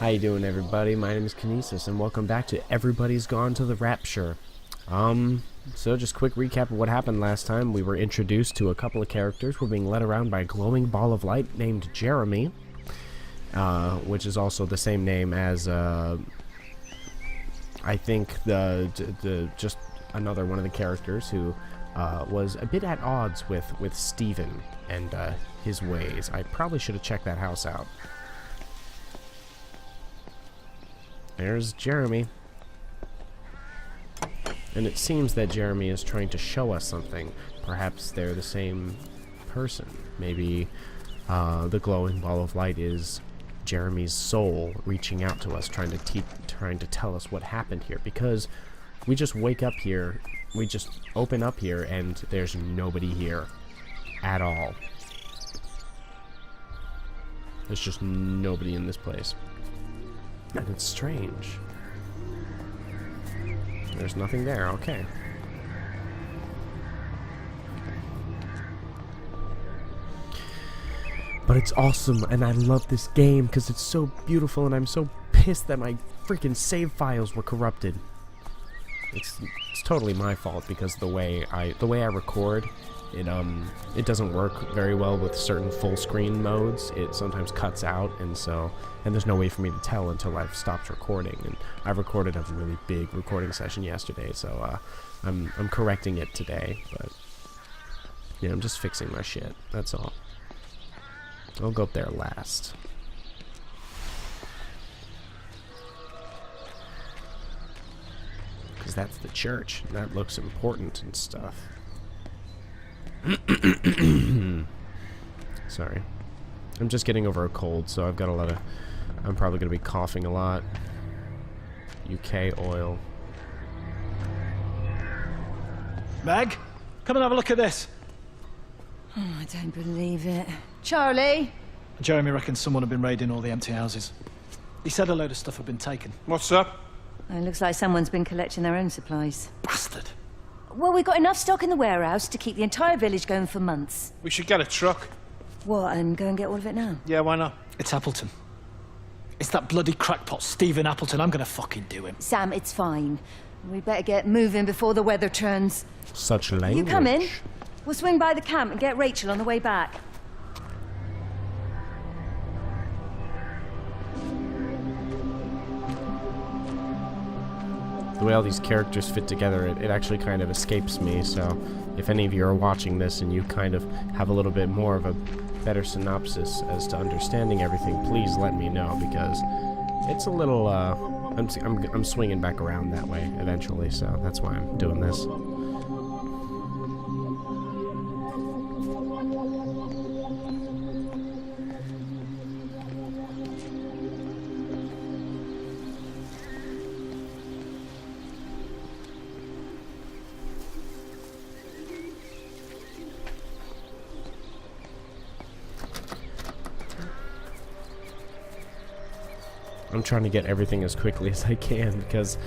How you doing, everybody? My name is Kinesis, and welcome back to Everybody's Gone to the Rapture. So just quick recap of what happened last time. We were introduced to a couple of characters. We're being led around by a glowing ball of light named Jeremy, which is also the same name as, I think, just another one of the characters who was a bit at odds with Steven and his ways. I probably should have checked that house out. There's Jeremy. And it seems that Jeremy is trying to show us something. Perhaps they're the same person. Maybe the glowing ball of light is Jeremy's soul reaching out to us, trying to tell us what happened here. Because we just wake up here, we just open up here, and there's nobody here at all. There's just nobody in this place. And it's strange. There's nothing there, okay. But it's awesome, and I love this game because it's so beautiful, and I'm so pissed that my freaking save files were corrupted. It's totally my fault because the way I record, it doesn't work very well with certain full screen modes. It sometimes cuts out, and there's no way for me to tell until I've stopped recording. And I recorded a really big recording session yesterday, so I'm correcting it today. But yeah, I'm just fixing my shit. That's all. I'll go up there last. Because that's the church. And that looks important and stuff. Sorry. I'm just getting over a cold, so I've got I'm probably going to be coughing a lot. UK oil. Meg, come and have a look at this. Oh, I don't believe it. Charlie? Jeremy reckons someone had been raiding all the empty houses. He said a load of stuff had been taken. What's up? It looks like someone's been collecting their own supplies. Bastard. Well, we've got enough stock in the warehouse to keep the entire village going for months. We should get a truck. What, and go and get all of it now? Yeah, why not? It's Appleton. It's that bloody crackpot Stephen Appleton. I'm gonna fucking do him. Sam, it's fine. We better get moving before the weather turns. Such language. You come in. We'll swing by the camp and get Rachel on the way back. The way all these characters fit together, it actually kind of escapes me, so if any of you are watching this and you kind of have a little bit more of a better synopsis as to understanding everything, please let me know, because it's a little, I'm swinging back around that way eventually, so that's why I'm doing this. I'm trying to get everything as quickly as I can because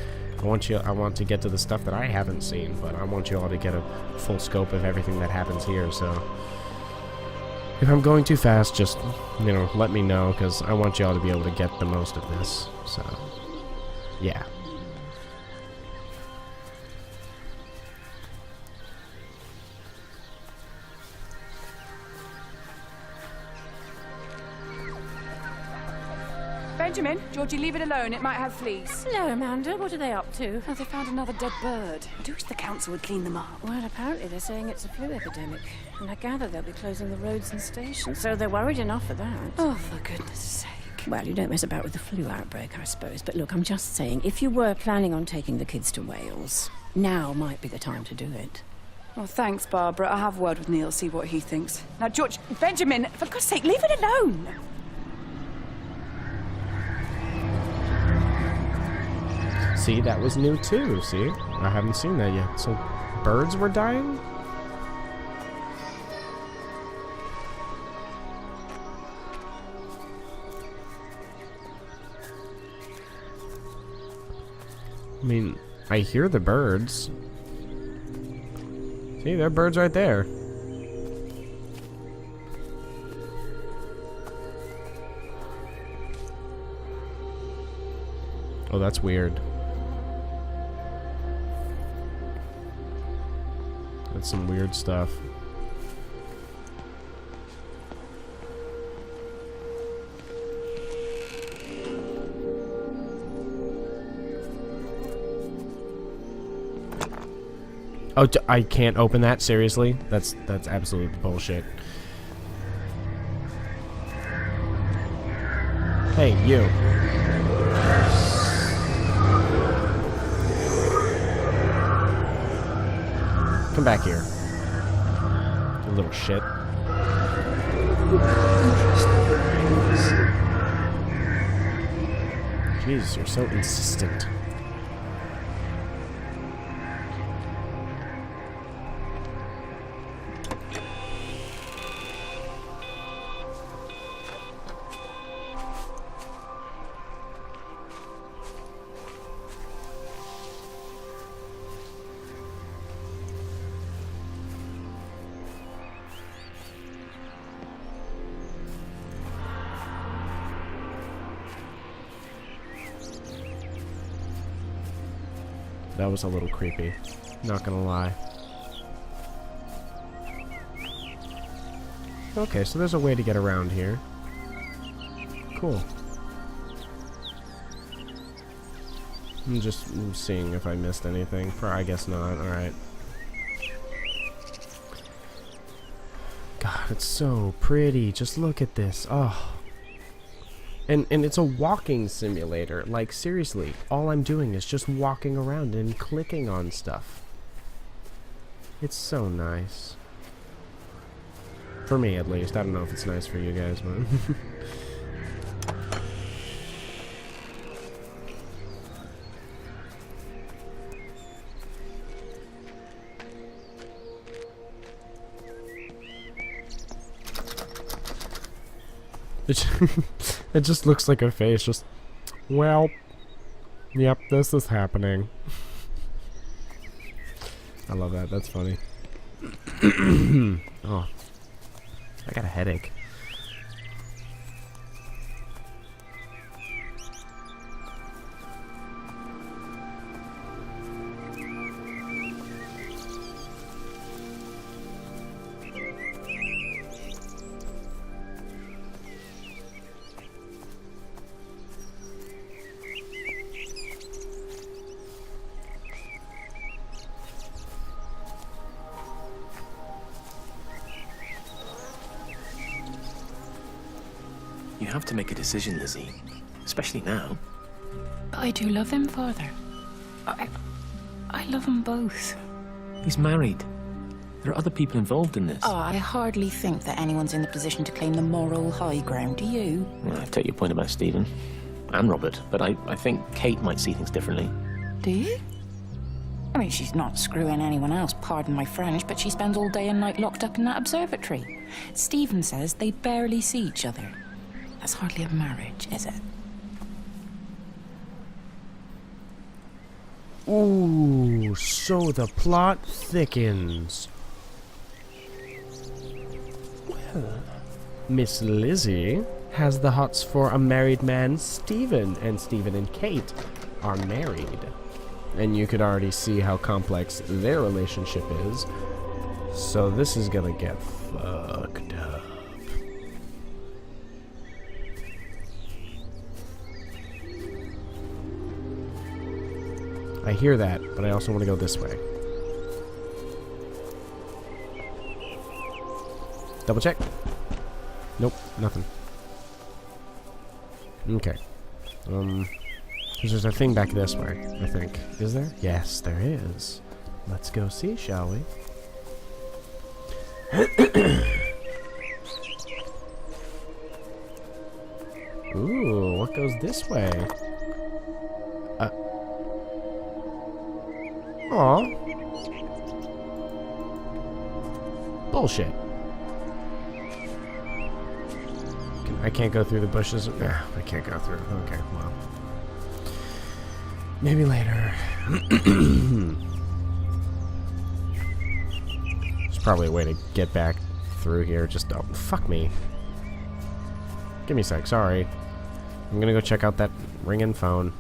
I want to get to the stuff that I haven't seen, but I want you all to get a full scope of everything that happens here. So if I'm going too fast, just, let me know, because I want you all to be able to get the most of this. So yeah. Benjamin, Georgie, leave it alone. It might have fleas. Hello, Amanda. What are they up to? Oh, they found another dead bird. I do wish the council would clean them up. Well, apparently they're saying it's a flu epidemic. And I gather they'll be closing the roads and stations, so they're worried enough for that. Oh, for goodness sake. Well, you don't mess about with the flu outbreak, I suppose. But look, I'm just saying, if you were planning on taking the kids to Wales, now might be the time to do it. Oh, thanks, Barbara. I'll have a word with Neil, see what he thinks. Now, George, Benjamin, for God's sake, leave it alone. See, that was new too, see? I haven't seen that yet. So, birds were dying? I mean, I hear the birds. See, there are birds right there. Oh, that's weird. That's some weird stuff. Oh, I can't open that? Seriously? That's absolute bullshit. Hey, you. Come back here. You little shit. Jesus, you're so insistent. That was a little creepy. Not gonna lie. Okay, so there's a way to get around here. Cool. I'm just seeing if I missed anything. I guess not. Alright. God, it's so pretty. Just look at this. Oh. And it's a walking simulator. Like, seriously, all I'm doing is just walking around and clicking on stuff. It's so nice. For me, at least. I don't know if it's nice for you guys, but... It just looks like a face, just, well, yep, this is happening. I love that, that's funny. Oh, I got a headache. You have to make a decision, Lizzie. Especially now. But I do love him, Father. I love them both. He's married. There are other people involved in this. Oh, I hardly think that anyone's in the position to claim the moral high ground, do you? Well, I take your point about Stephen. And Robert. But I think Kate might see things differently. Do you? I mean, she's not screwing anyone else, pardon my French, but she spends all day and night locked up in that observatory. Stephen says they barely see each other. That's hardly a marriage, is it? Ooh, so the plot thickens. Well, Miss Lizzie has the hots for a married man, Stephen, and Stephen and Kate are married. And you could already see how complex their relationship is. So this is gonna get fucked up. I hear that, but I also want to go this way. Double check. Nope, nothing. Okay. There's a thing back this way, I think. Is there? Yes, there is. Let's go see, shall we? Ooh, what goes this way? Aw. Bullshit. I can't go through the bushes. Nah, I can't go through. Okay, well. Maybe later. There's probably a way to get back through here. Just, oh, fuck me. Give me a sec, sorry. I'm gonna go check out that ringing phone.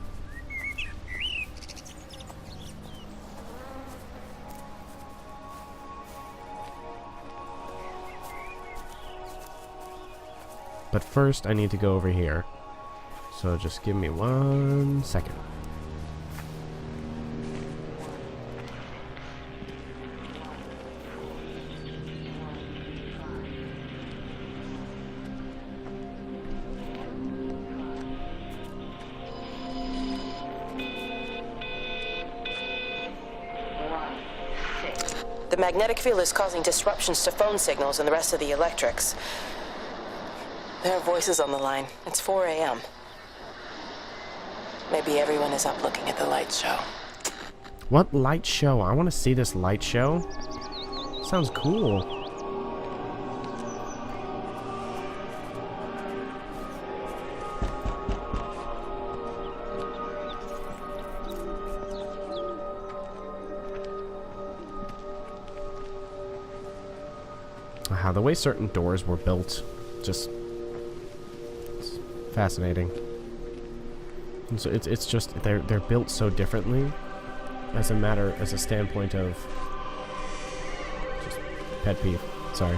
But first, I need to go over here. So just give me 1 second. The magnetic field is causing disruptions to phone signals and the rest of the electrics. There are voices on the line. It's 4 a.m. Maybe everyone is up looking at the light show. What light show? I want to see this light show. Sounds cool. The way certain doors were built, just it's fascinating. And so it's just they're built so differently, as a standpoint of just pet peeve. Sorry.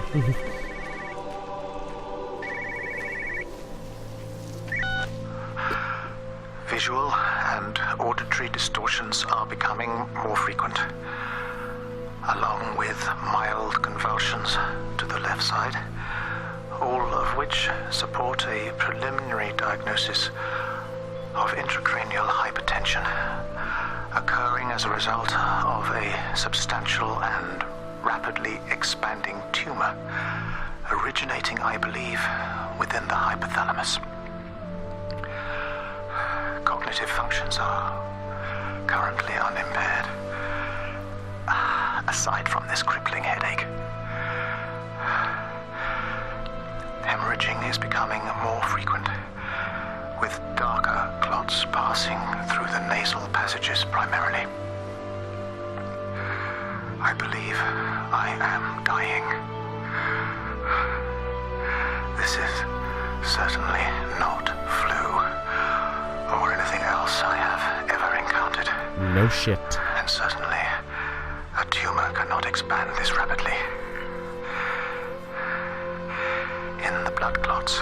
Visual and auditory distortions are becoming more frequent, along with mild convulsions to the left side, all of which support a preliminary diagnosis of intracranial hypertension, occurring as a result of a substantial and rapidly expanding tumor, originating, I believe, within the hypothalamus. Cognitive functions are currently unimpaired, aside from this crippling headache. Hemorrhaging is becoming more frequent, with darker clots passing through the nasal passages primarily. I believe I am dying. This is certainly not flu or anything else I have ever encountered. No shit. And certainly a tumor cannot expand this rapidly. In the blood clots,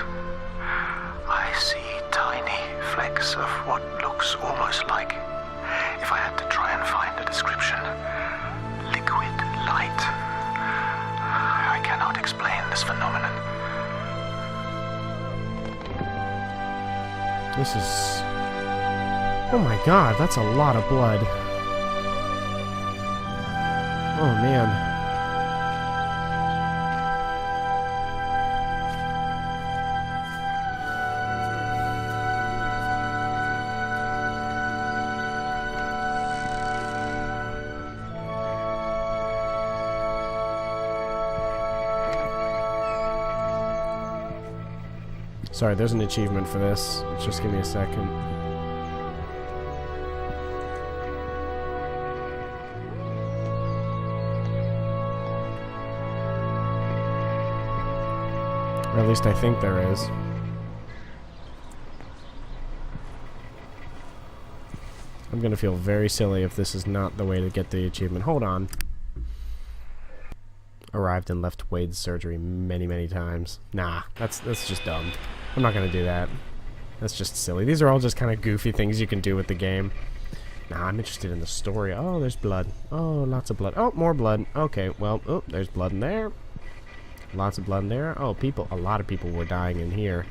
I see tiny flecks of what looks almost like, if I had to try and find a description, liquid light. I cannot explain this phenomenon. This is... Oh my god, that's a lot of blood. Oh man. Sorry, there's an achievement for this. Just give me a second. Or at least I think there is. I'm gonna feel very silly if this is not the way to get the achievement. Hold on. Arrived and left Wade's surgery many, many times. Nah, that's just dumb. I'm not gonna do that. That's just silly. These are all just kind of goofy things you can do with the game. Nah, I'm interested in the story. Oh, there's blood. Oh, lots of blood. Oh, more blood. Okay, well, oh, there's blood in there. Lots of blood in there. Oh, people, a lot of people were dying in here.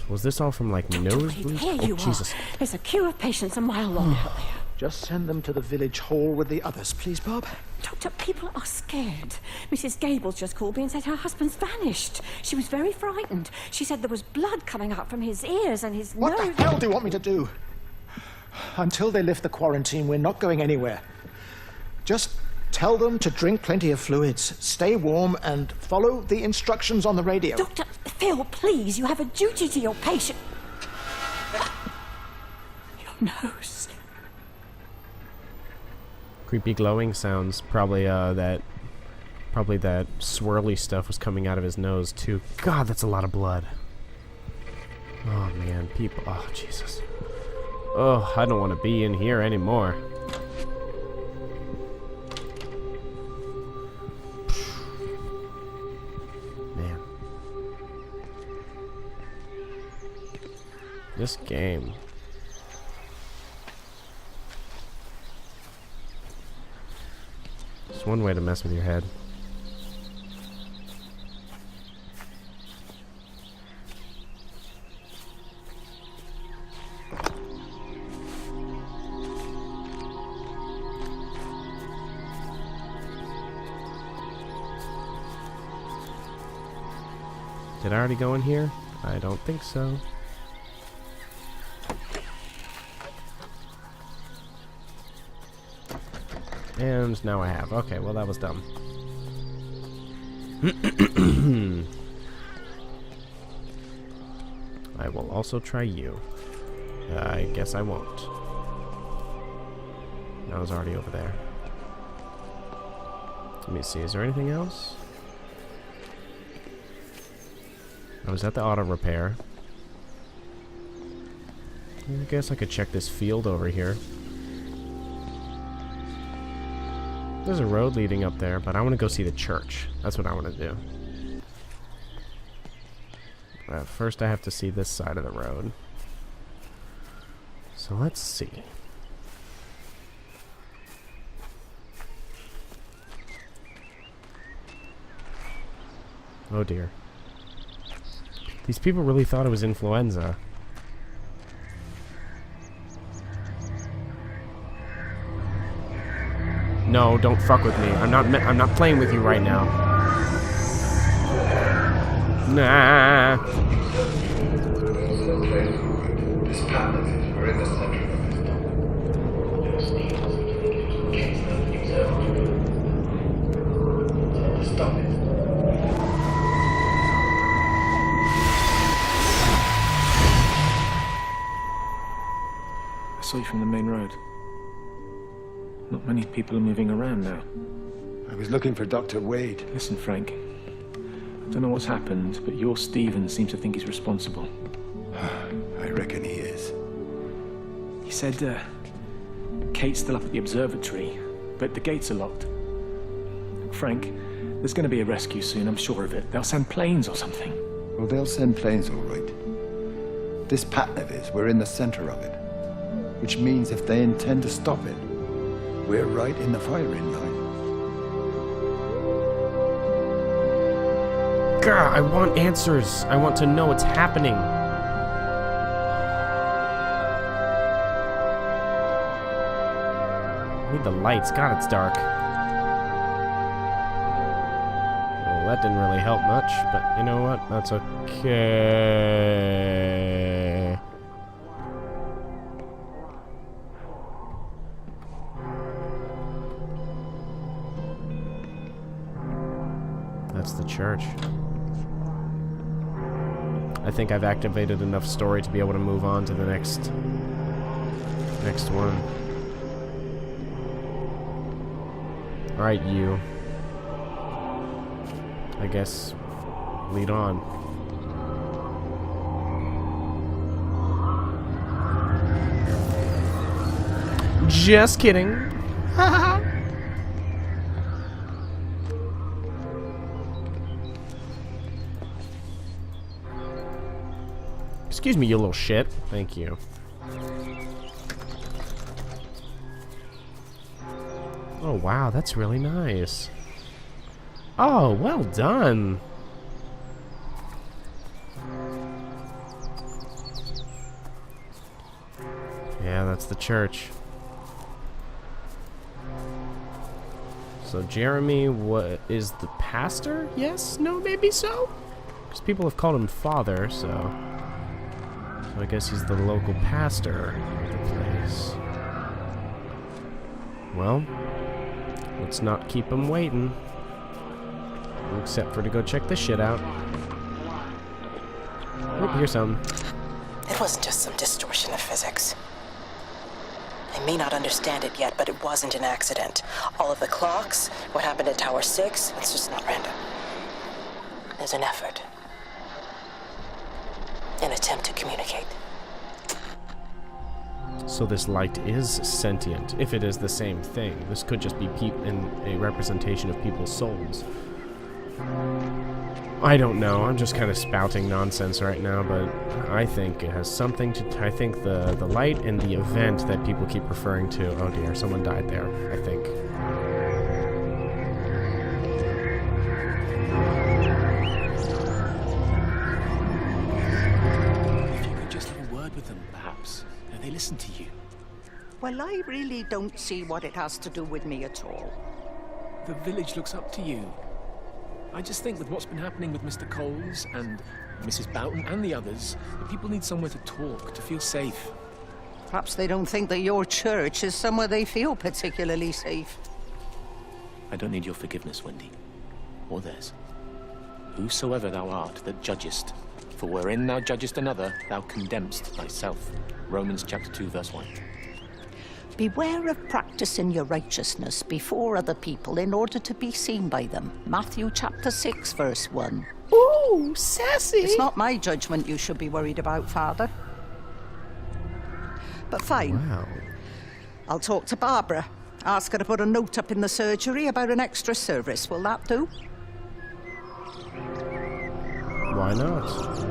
Was this all from, like, nosebleeds? Here you Jesus. are. There's a queue of patients a mile long out there. Just send them to the village hall with the others, please, Bob. Doctor, people are scared. Mrs. Gables just called me and said her husband's vanished. She was very frightened. She said there was blood coming out from his ears and his What nose. the hell do you want me to do? Until they lift the quarantine, we're not going anywhere. Just tell them to drink plenty of fluids, stay warm, and follow the instructions on the radio. Dr. Phil, please, you have a duty to your patient. Your nose. Creepy glowing sounds. Probably that swirly stuff was coming out of his nose too. God, that's a lot of blood. Oh man, people. Oh Jesus. Oh, I don't want to be in here anymore. Man. This game. It's one way to mess with your head. Did I already go in here? I don't think so. And now I have. Okay, well that was dumb. I will also try you. I guess I won't. I was already over there. Let me see, is there anything else? I was at the auto repair. I guess I could check this field over here. There's a road leading up there, but I want to go see the church. That's what I want to do. First I have to see this side of the road. So let's see. Oh dear. These people really thought it was influenza. No, don't fuck with me. I'm not playing with you right now. Nah. I saw you from the main road. Not many people are moving around now. I was looking for Dr. Wade. Listen, Frank. I don't know what's happened, but your Stephen seems to think he's responsible. I reckon he is. He said, Kate's still up at the observatory, but the gates are locked. Frank, there's going to be a rescue soon, I'm sure of it. They'll send planes or something. Well, they'll send planes, all right. This pattern of his, we're in the center of it. Which means if they intend to stop it, we're right in the firing line. Grr, I want answers. I want to know what's happening. I need the lights. God, it's dark. Well, that didn't really help much, but you know what? That's okay. That's the church. I think I've activated enough story to be able to move on to the next one. Alright, you. I guess lead on. Just kidding. Excuse me, you little shit. Thank you. Oh, wow, that's really nice. Oh, well done. Yeah, that's the church. So Jeremy is the pastor? Yes? No? Maybe so? Because people have called him father, so I guess he's the local pastor of the place. Well, let's not keep him waiting. Except for to go check this shit out. Oh, here's some. It wasn't just some distortion of physics. I may not understand it yet, but it wasn't an accident. All of the clocks, what happened at Tower 6, it's just not random. There's an effort. An attempt to communicate. So this light is sentient, if it is the same thing. This could just be a representation of people's souls. I don't know. I'm just kind of spouting nonsense right now, but I think it has something to... I think the light and the event that people keep referring to... Oh dear, someone died there, I think. If you could just have a word with them, perhaps. They listen to you. Well, I really don't see what it has to do with me at all. The village looks up to you. I just think with what's been happening with Mr. Coles and Mrs. Boughton and the others, that people need somewhere to talk, to feel safe. Perhaps they don't think that your church is somewhere they feel particularly safe. I don't need your forgiveness, Wendy. Or theirs. Whosoever thou art that judgest, for wherein thou judgest another, thou condemnest thyself. Romans chapter 2, verse 1. Beware of practicing your righteousness before other people in order to be seen by them. Matthew chapter 6, verse 1. Ooh, sassy! It's not my judgment you should be worried about, Father. But fine. Wow. I'll talk to Barbara. Ask her to put a note up in the surgery about an extra service. Will that do? Why not?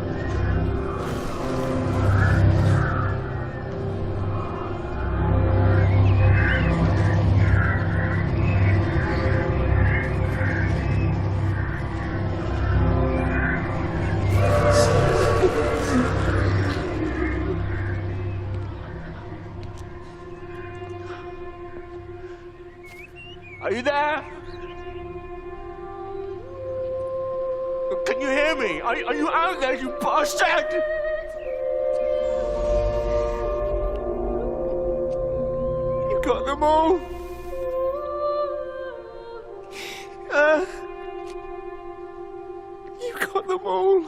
Are you there? Can you hear me? Are you out there, you bastard? You got them all? You got them all?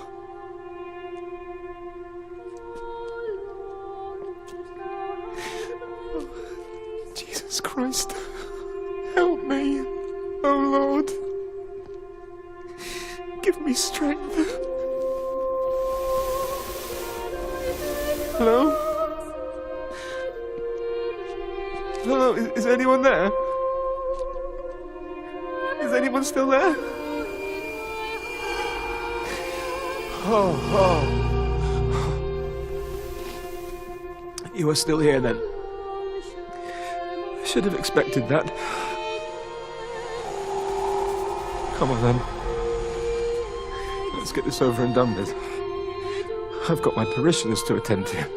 Oh, Jesus Christ. Help me, oh Lord. Give me strength. Hello? Hello, is anyone there? Is anyone still there? Oh. You are still here then. I should have expected that. Come on then. Let's get this over and done with. I've got my parishioners to attend to.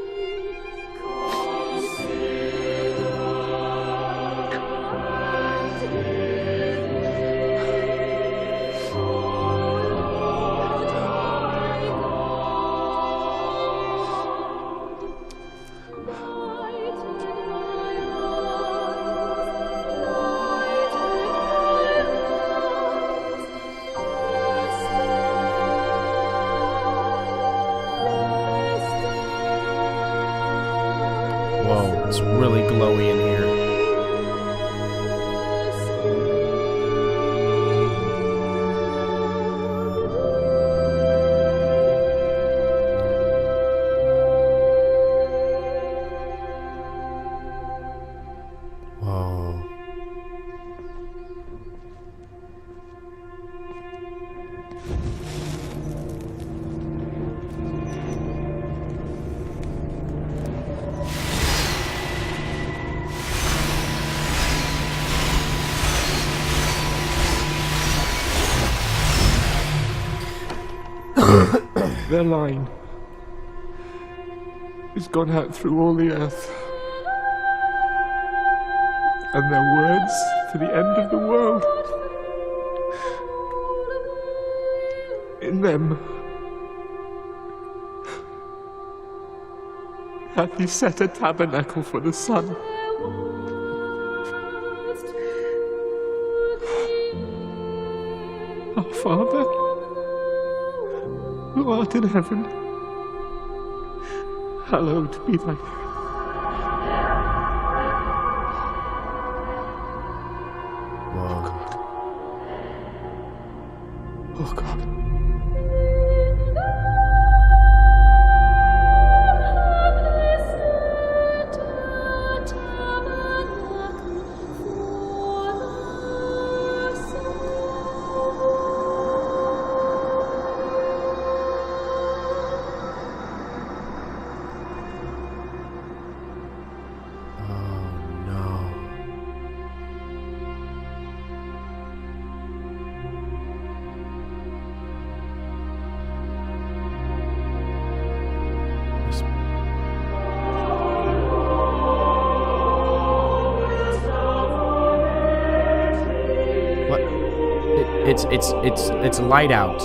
Whoa, it's really glowy in here. Whoa. Their line has gone out through all the earth, and their words to the end of the world. In them hath he set a tabernacle for the sun. Our Father, who art in heaven, hallowed be thy name. Whoa. Oh God. It's light out.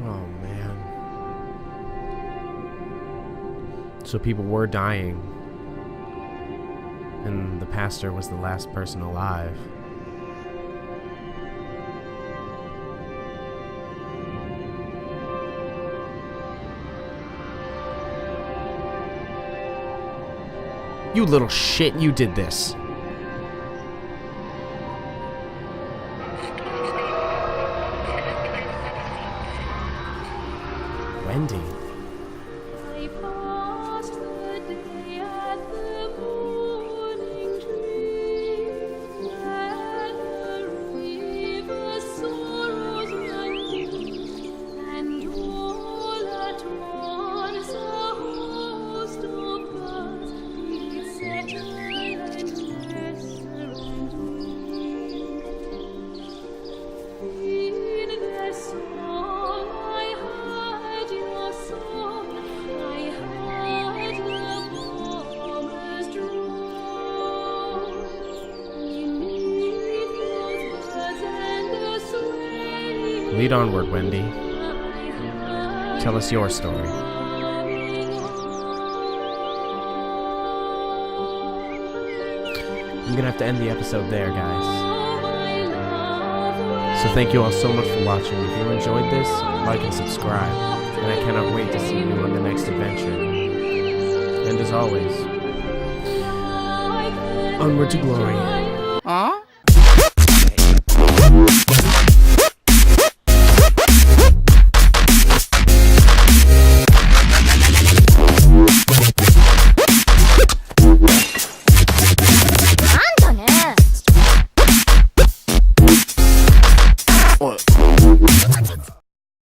Oh, man. So people were dying. And the pastor was the last person alive. You little shit, you did this. Wendy. Lead onward, Wendy. Tell us your story. I'm gonna have to end the episode there, guys. So thank you all so much for watching. If you enjoyed this, like and subscribe. And I cannot wait to see you on the next adventure. And as always, onward to glory. Huh? What?